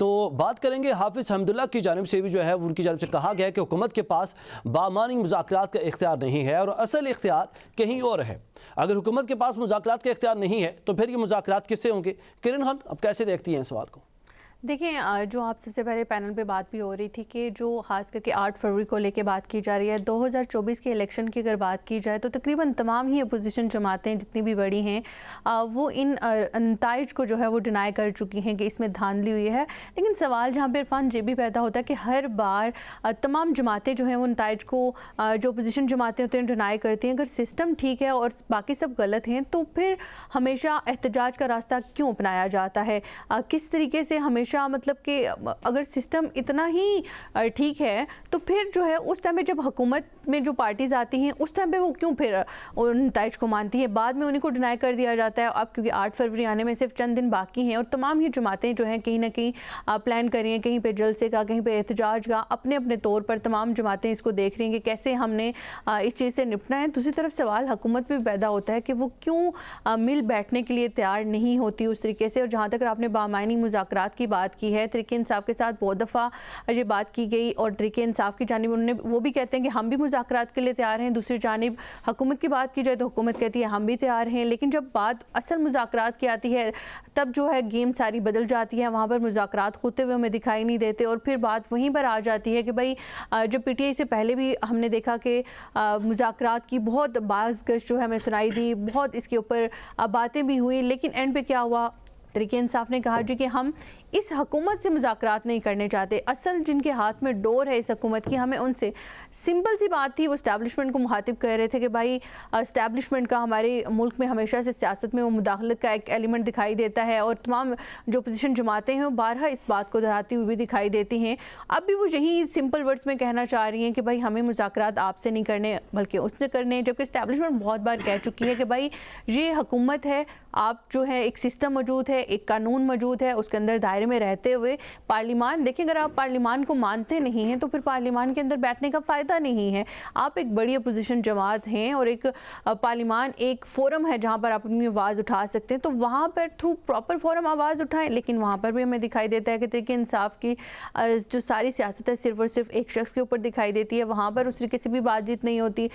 तो बात करेंगे हाफिज़ हमदुल्ला की जानिब से भी जो है उनकी जानिब से कहा गया है कि हुकूमत के पास बामानी मुज़ाकरात का इख्तियार नहीं है और असल इख्तियार कहीं और है। अगर हुकूमत के पास मुज़ाकरात का इख्तियार नहीं है तो फिर ये मुज़ाकरात किससे होंगे? किरण खान, अब कैसे देखती हैं इस सवाल को? देखिए, जो आप सबसे पहले पैनल पे बात भी हो रही थी कि जो खास करके 8 फरवरी को लेके बात की जा रही है, 2024 के इलेक्शन की अगर बात की जाए तो तकरीबन तमाम ही अपोजिशन जमातें जितनी भी बड़ी हैं वो इन नताइज को जो है वो डिनाई कर चुकी हैं कि इसमें धांधली हुई है। लेकिन सवाल जहाँ पर इरफान ये भी पैदा होता है कि हर बार तमाम जमातें जो हैं वो नताइज को जो अपोजिशन जमातें होती हैं डिनाई करती हैं। अगर सिस्टम ठीक है और बाकी सब गलत हैं तो फिर हमेशा एहतजाज का रास्ता क्यों अपनाया जाता है? किस तरीके से हमेशा मतलब कि अगर सिस्टम इतना ही ठीक है तो फिर जो है उस टाइम पे जब हुकूमत में जो पार्टीज़ आती हैं उस टाइम पे वो क्यों फिर उन नताइज को मानती है, बाद में उन्हीं को डिनाई कर दिया जाता है। अब क्योंकि 8 फरवरी आने में सिर्फ चंद दिन बाकी हैं और तमाम ही जमातें जो हैं कहीं ना कहीं प्लान कर रही हैं, कहीं पे जलसे का, कहीं पे एहतजाज का, अपने अपने तौर पर तमाम जमातें इसको देख रही हैं कि कैसे हमने इस चीज़ से निपटना है। दूसरी तरफ सवाल हुकूमत पर भी पैदा होता है कि वो क्यों मिल बैठने के लिए तैयार नहीं होती उस तरीके से। और जहाँ तक आपने बामानी मुज़ाकरात की बात की है, तहरीक इंसाफ के साथ बहुत दफ़ा ये बात की गई और तहरीक इंसाफ की जानिब उन्होंने वो भी कहते हैं कि हम भी मुज़ाकरात के लिए तैयार हैं। दूसरी जानिब हुकूमत की बात की जाए तो हुकूमत कहती है हम भी तैयार हैं। लेकिन जब बात असल मुज़ाकरात की आती है तब जो है गेम सारी बदल जाती है, वहाँ पर मुज़ाकरात होते हुए हमें दिखाई नहीं देते और फिर बात वहीं पर आ जाती है कि भाई जब PTI से पहले भी हमने देखा कि मुज़ाकरात की बहुत बाज़गश जो है हमें सुनाई दी, बहुत इसके ऊपर बातें भी हुई, लेकिन एंड पे क्या हुआ? तहरीक इंसाफ ने कहा जी कि हम इस हुकूमत से मुज़ाकरात नहीं करने चाहते। असल जिनके हाथ में डोर है इस हुकूमत की, हमें उनसे सिंपल सी बात थी, वो इस्टेब्लिशमेंट को मुखातिब कर रहे थे कि भाई इस्टेब्लिशमेंट का हमारे मुल्क में हमेशा से सियासत में वो मुदाखलत का एक एलिमेंट दिखाई देता है और तमाम जो अपोजिशन जमातें हैं वो बारहा इस बात को दोहराती हुई भी दिखाई देती हैं। अब भी वो यही सिंपल वर्ड्स में कहना चाह रही हैं कि भाई हमें मुज़ाकरात आपसे नहीं करने बल्कि उससे करने हैं, जबकि इस्टेब्लिशमेंट बहुत बार कह चुकी है कि भाई ये हुकूमत है, आप जो है एक सिस्टम मौजूद है, एक कानून मौजूद है, उसके अंदर दायरे में रहते हुए पार्लियामान, देखिए अगर आप पार्लियामान को मानते नहीं हैं तो फिर पार्लियामान के अंदर बैठने का फ़ायदा नहीं है। आप एक बड़ी अपोजिशन जमात हैं और एक पार्लियामान एक फोरम है जहाँ पर आप अपनी आवाज़ उठा सकते हैं, तो वहाँ पर थ्रू प्रॉपर फोरम आवाज़ उठाएं। लेकिन वहाँ पर भी हमें दिखाई देता है कि तहरीक इंसाफ की जो सारी सियासत है सिर्फ और सिर्फ एक शख्स के ऊपर दिखाई देती है, वहाँ पर उस तरीके से भी बातचीत नहीं होती।